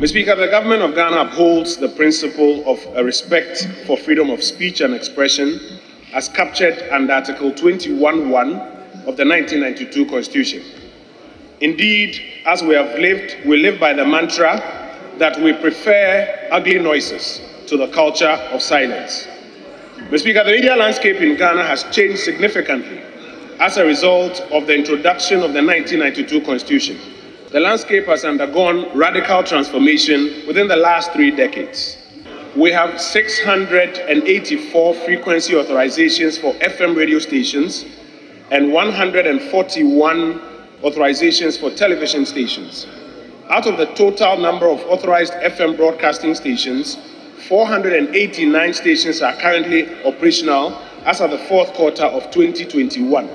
Mr. Speaker, the government of Ghana upholds the principle of a respect for freedom of speech and expression as captured under Article 21(1) of the 1992 Constitution. Indeed, as we have lived, we live by the mantra that we prefer ugly noises to the culture of silence. Mr. Speaker, the media landscape in Ghana has changed significantly as a result of the introduction of the 1992 Constitution. The landscape has undergone radical transformation within the last 3 decades. We have 684 frequency authorizations for FM radio stations and 141 authorizations for television stations. Out of the total number of authorized FM broadcasting stations, 489 stations are currently operational as of the fourth quarter of 2021.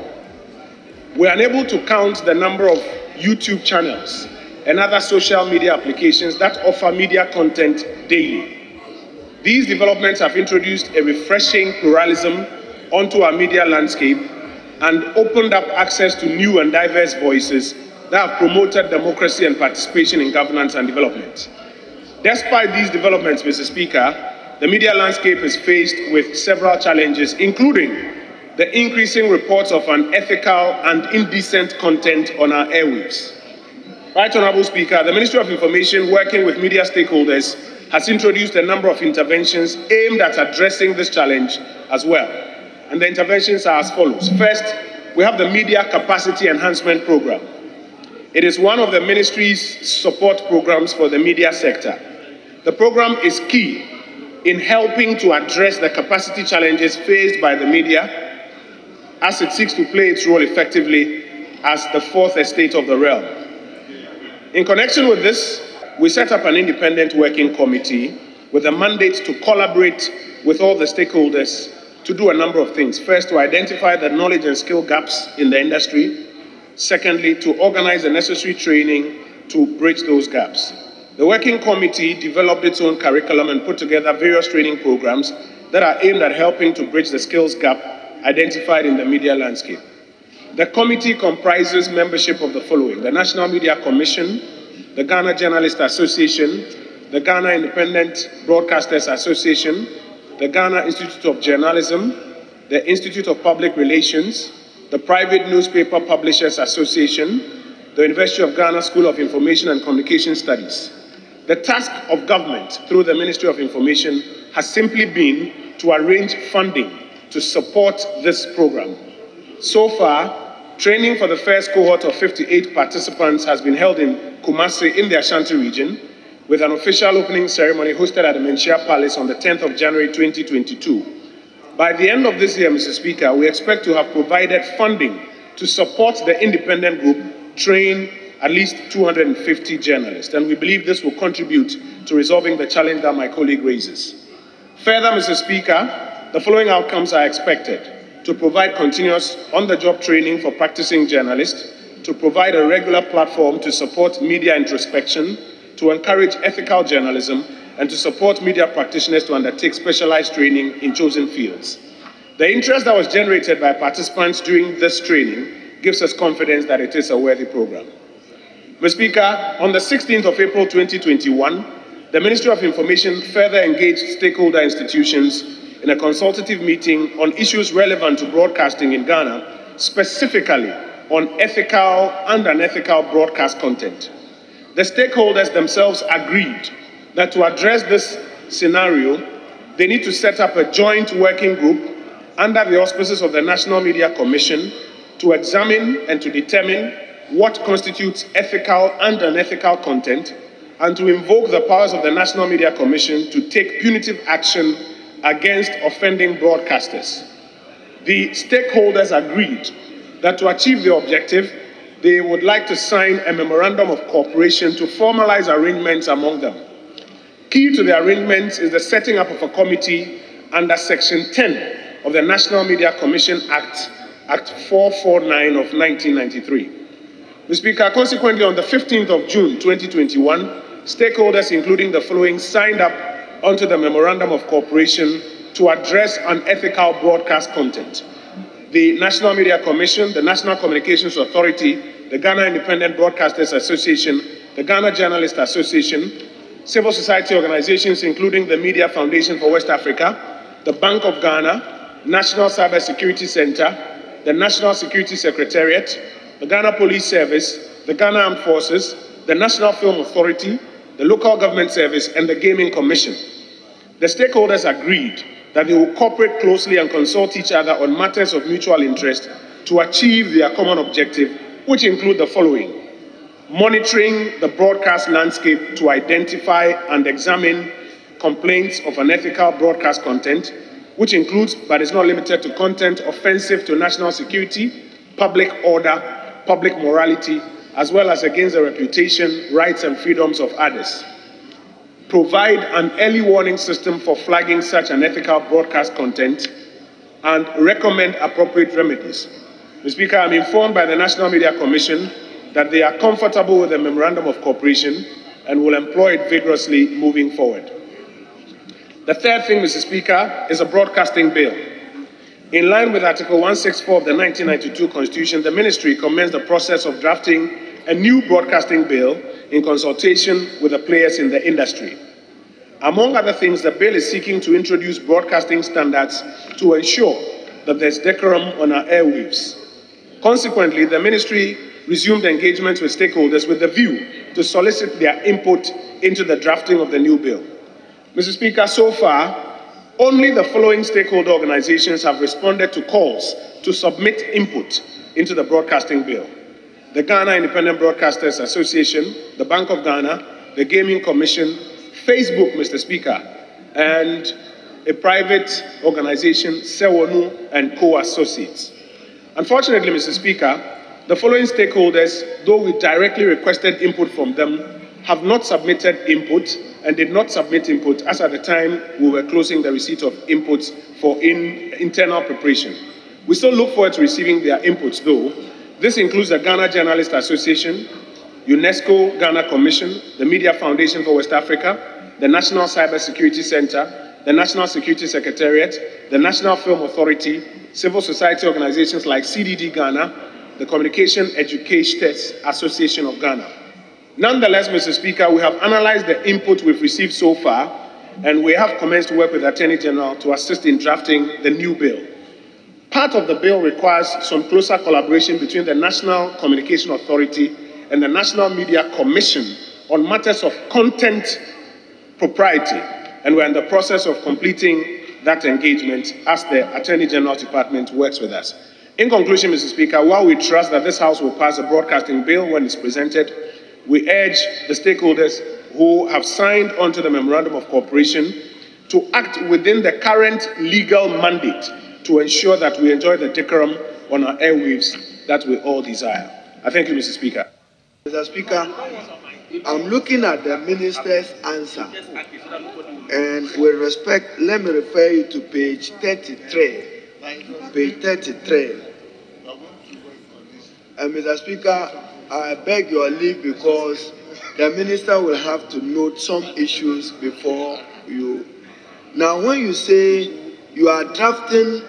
We are unable to count the number of YouTube channels and other social media applications that offer media content daily. These developments have introduced a refreshing pluralism onto our media landscape and opened up access to new and diverse voices that have promoted democracy and participation in governance and development. Despite these developments, Mr. Speaker, the media landscape is faced with several challenges, including the increasing reports of unethical and indecent content on our airwaves. Right Honourable Speaker, the Ministry of Information, working with media stakeholders, has introduced a number of interventions aimed at addressing this challenge as well. And the interventions are as follows. First, we have the Media Capacity Enhancement Program. It is one of the ministry's support programs for the media sector. The program is key in helping to address the capacity challenges faced by the media as it seeks to play its role effectively as the fourth estate of the realm. In connection with this, we set up an independent working committee with a mandate to collaborate with all the stakeholders to do a number of things. First, to identify the knowledge and skill gaps in the industry. Secondly, to organize the necessary training to bridge those gaps. The working committee developed its own curriculum and put together various training programs that are aimed at helping to bridge the skills gap identified in the media landscape. The committee comprises membership of the following: the National Media Commission, the Ghana Journalists Association, the Ghana Independent Broadcasters Association, the Ghana Institute of Journalism, the Institute of Public Relations, the Private Newspaper Publishers Association, the University of Ghana School of Information and Communication Studies. The task of government through the Ministry of Information has simply been to arrange funding to support this program. So far, training for the first cohort of 58 participants has been held in Kumasi in the Ashanti region, with an official opening ceremony hosted at the Menchia Palace on the 10th of January 2022. By the end of this year, Mr. Speaker, we expect to have provided funding to support the independent group, train at least 250 journalists, and we believe this will contribute to resolving the challenge that my colleague raises. Further, Mr. Speaker, the following outcomes are expected: to provide continuous on-the-job training for practicing journalists, to provide a regular platform to support media introspection, to encourage ethical journalism, and to support media practitioners to undertake specialized training in chosen fields. The interest that was generated by participants during this training gives us confidence that it is a worthy program. Mr. Speaker, on the 16th of April 2021, the Ministry of Information further engaged stakeholder institutions in a consultative meeting on issues relevant to broadcasting in Ghana, specifically on ethical and unethical broadcast content. The stakeholders themselves agreed that to address this scenario, they need to set up a joint working group under the auspices of the National Media Commission to examine and to determine what constitutes ethical and unethical content, and to invoke the powers of the National Media Commission to take punitive action against offending broadcasters. The stakeholders agreed that to achieve the objective, they would like to sign a memorandum of cooperation to formalize arrangements among them. Key to the arrangements is the setting up of a committee under Section 10 of the National Media Commission Act, Act 449 of 1993. Mr. Speaker, consequently, on the 15th of June 2021, stakeholders, including the following, signed up onto the Memorandum of Cooperation to address unethical broadcast content. The National Media Commission, the National Communications Authority, the Ghana Independent Broadcasters Association, the Ghana Journalists Association, civil society organizations including the Media Foundation for West Africa, the Bank of Ghana, National Cyber Security Center, the National Security Secretariat, the Ghana Police Service, the Ghana Armed Forces, the National Film Authority, the Local Government Service, and the Gaming Commission. The stakeholders agreed that they will cooperate closely and consult each other on matters of mutual interest to achieve their common objective, which include the following: monitoring the broadcast landscape to identify and examine complaints of unethical broadcast content, which includes but is not limited to content offensive to national security, public order, public morality, as well as against the reputation, rights, and freedoms of others. Provide an early warning system for flagging such unethical broadcast content, and recommend appropriate remedies. Mr. Speaker, I'm informed by the National Media Commission that they are comfortable with the Memorandum of Cooperation and will employ it vigorously moving forward. The third thing, Mr. Speaker, is a broadcasting bill. In line with Article 164 of the 1992 Constitution, the Ministry commenced the process of drafting a new broadcasting bill in consultation with the players in the industry. Among other things, the bill is seeking to introduce broadcasting standards to ensure that there's decorum on our airwaves. Consequently, the Ministry resumed engagement with stakeholders with the view to solicit their input into the drafting of the new bill. Mr. Speaker, so far, only the following stakeholder organizations have responded to calls to submit input into the broadcasting bill: the Ghana Independent Broadcasters Association, the Bank of Ghana, the Gaming Commission, Facebook, Mr. Speaker, and a private organization, Sewonu and Co-Associates. Unfortunately, Mr. Speaker, the following stakeholders, though we directly requested input from them, have not submitted input and did not submit input as at the time we were closing the receipt of inputs for internal preparation. We still look forward to receiving their inputs though. This includes the Ghana Journalists Association, UNESCO Ghana Commission, the Media Foundation for West Africa, the National Cyber Security Center, the National Security Secretariat, the National Film Authority, civil society organizations like CDD Ghana, the Communication Educators Association of Ghana. Nonetheless, Mr. Speaker, we have analyzed the input we've received so far, and we have commenced to work with the Attorney General to assist in drafting the new bill. Part of the bill requires some closer collaboration between the National Communication Authority and the National Media Commission on matters of content propriety, and we're in the process of completing that engagement as the Attorney General's Department works with us. In conclusion, Mr. Speaker, while we trust that this House will pass a broadcasting bill when it's presented, we urge the stakeholders who have signed onto the Memorandum of Cooperation to act within the current legal mandate to ensure that we enjoy the decorum on our airwaves that we all desire. I thank you, Mr. Speaker. Mr. Speaker, I'm looking at the Minister's answer, and with respect, let me refer you to page 33. Page 33. And Mr. Speaker, I beg your leave because the Minister will have to note some issues before you. Now, when you say you are drafting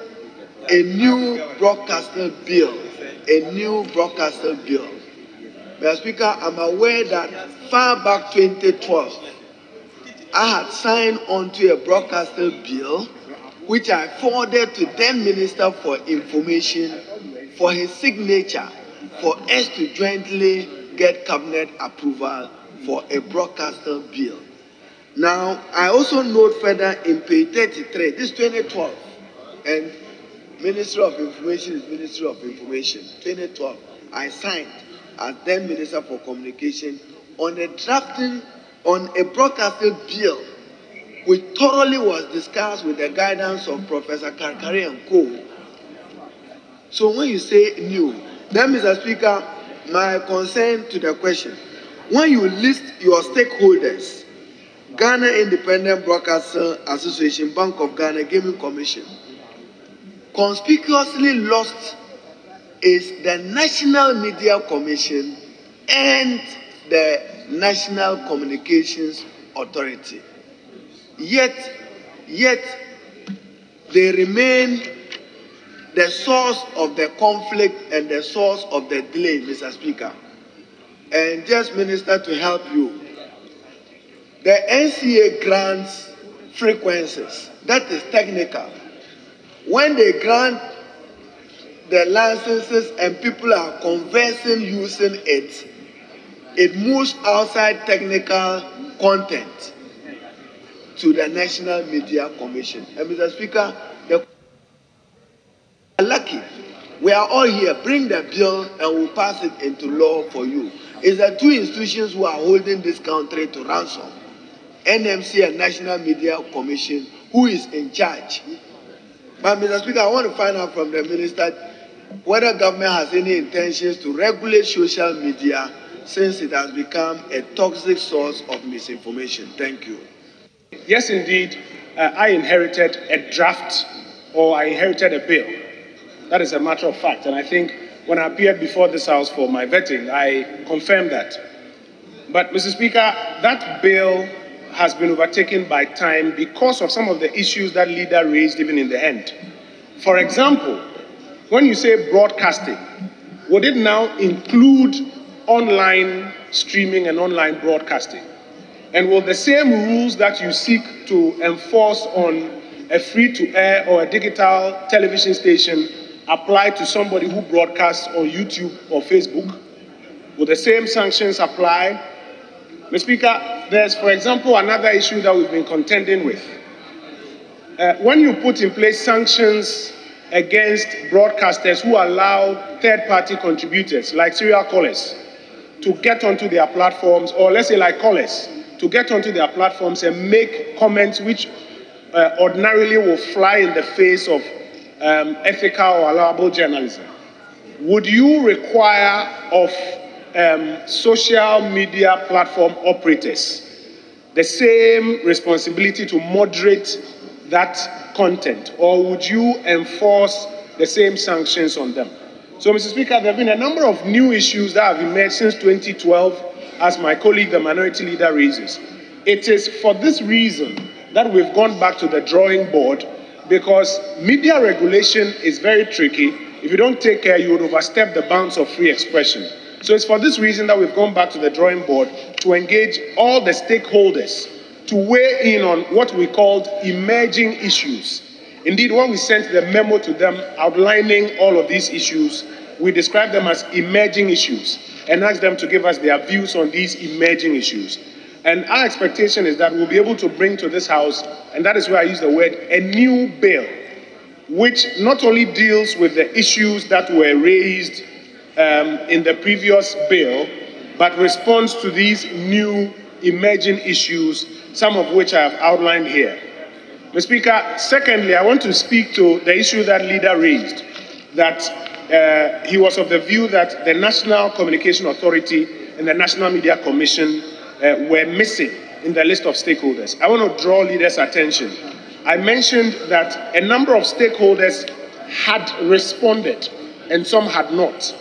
a new broadcaster bill, Mr. Speaker, I'm aware that far back 2012, I had signed onto a broadcaster bill which I forwarded to then Minister for Information for his signature for us to jointly get cabinet approval for a broadcaster bill. Now, I also note further in page 33, this 2012, and Ministry of Information is Ministry of Information, 2012, I signed as then Minister for Communication on a drafting on a broadcaster bill which thoroughly was discussed with the guidance of Professor Karkari and Co. So when you say new, then Mr. Speaker, my concern to the question, when you list your stakeholders, Ghana Independent Broadcaster Association, Bank of Ghana, Gaming Commission, conspicuously lost is the National Media Commission and the National Communications Authority. Yet they remain the source of the conflict and the source of the delay, Mr. Speaker. And just, Minister, to help you, the NCA grants frequencies. That is technical. When they grant the licenses and people are conversing using it, it moves outside technical content to the National Media Commission. And Mr. Speaker, we are lucky. We are all here. Bring the bill and we'll pass it into law for you. It's the two institutions who are holding this country to ransom. NMC and National Media Commission, who is in charge. But Mr. Speaker, I want to find out from the minister whether government has any intentions to regulate social media since it has become a toxic source of misinformation. Thank you. Yes, indeed, I inherited a draft, or I inherited a bill. That is a matter of fact. And I think when I appeared before this House for my vetting, I confirmed that. But, Mr. Speaker, that bill has been overtaken by time because of some of the issues that leader raised even in the end. For example, when you say broadcasting, would it now include online streaming and online broadcasting? And will the same rules that you seek to enforce on a free-to-air or a digital television station apply to somebody who broadcasts on YouTube or Facebook? Will the same sanctions apply? Mr. Speaker, there's, for example, another issue that we've been contending with. When you put in place sanctions against broadcasters who allow third-party contributors, like serial callers, to get onto their platforms, or let's say like callers, to get onto their platforms and make comments which ordinarily will fly in the face of ethical or allowable journalism, would you require of social media platform operators the same responsibility to moderate that content, or would you enforce the same sanctions on them? So, Mr. Speaker, there have been a number of new issues that have emerged since 2012, as my colleague, the minority leader, raises. It is for this reason that we've gone back to the drawing board, because media regulation is very tricky. If you don't take care, you would overstep the bounds of free expression. So it's for this reason that we've gone back to the drawing board to engage all the stakeholders to weigh in on what we called emerging issues. Indeed, when we sent the memo to them outlining all of these issues, we described them as emerging issues and asked them to give us their views on these emerging issues. And our expectation is that we'll be able to bring to this House, and that is where I use the word, a new bill, which not only deals with the issues that were raised in the previous bill, but responds to these new emerging issues, some of which I have outlined here. Mr. Speaker, secondly, I want to speak to the issue that leader raised, that he was of the view that the National Communication Authority and the National Media Commission were missing in the list of stakeholders. I want to draw leaders' attention. I mentioned that a number of stakeholders had responded and some had not.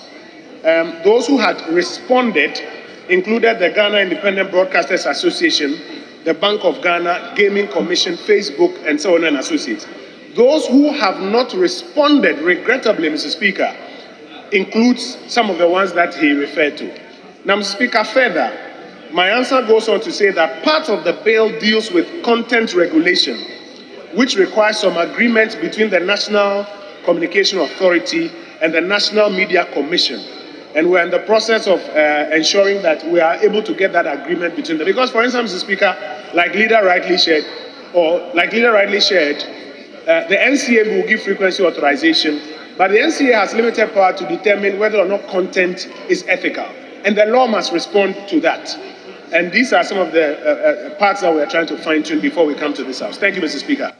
Those who had responded included the Ghana Independent Broadcasters Association, the Bank of Ghana, Gaming Commission, Facebook, and so on and associates. Those who have not responded, regrettably, Mr. Speaker, includes some of the ones that he referred to. Now, Mr. Speaker, further, my answer goes on to say that part of the bill deals with content regulation, which requires some agreement between the National Communication Authority and the National Media Commission. And we're in the process of ensuring that we are able to get that agreement between them. Because, for instance, Mr. Speaker, like leader rightly shared, the NCA will give frequency authorization, but the NCA has limited power to determine whether or not content is ethical. And the law must respond to that. And these are some of the parts that we are trying to fine-tune before we come to this House. Thank you, Mr. Speaker.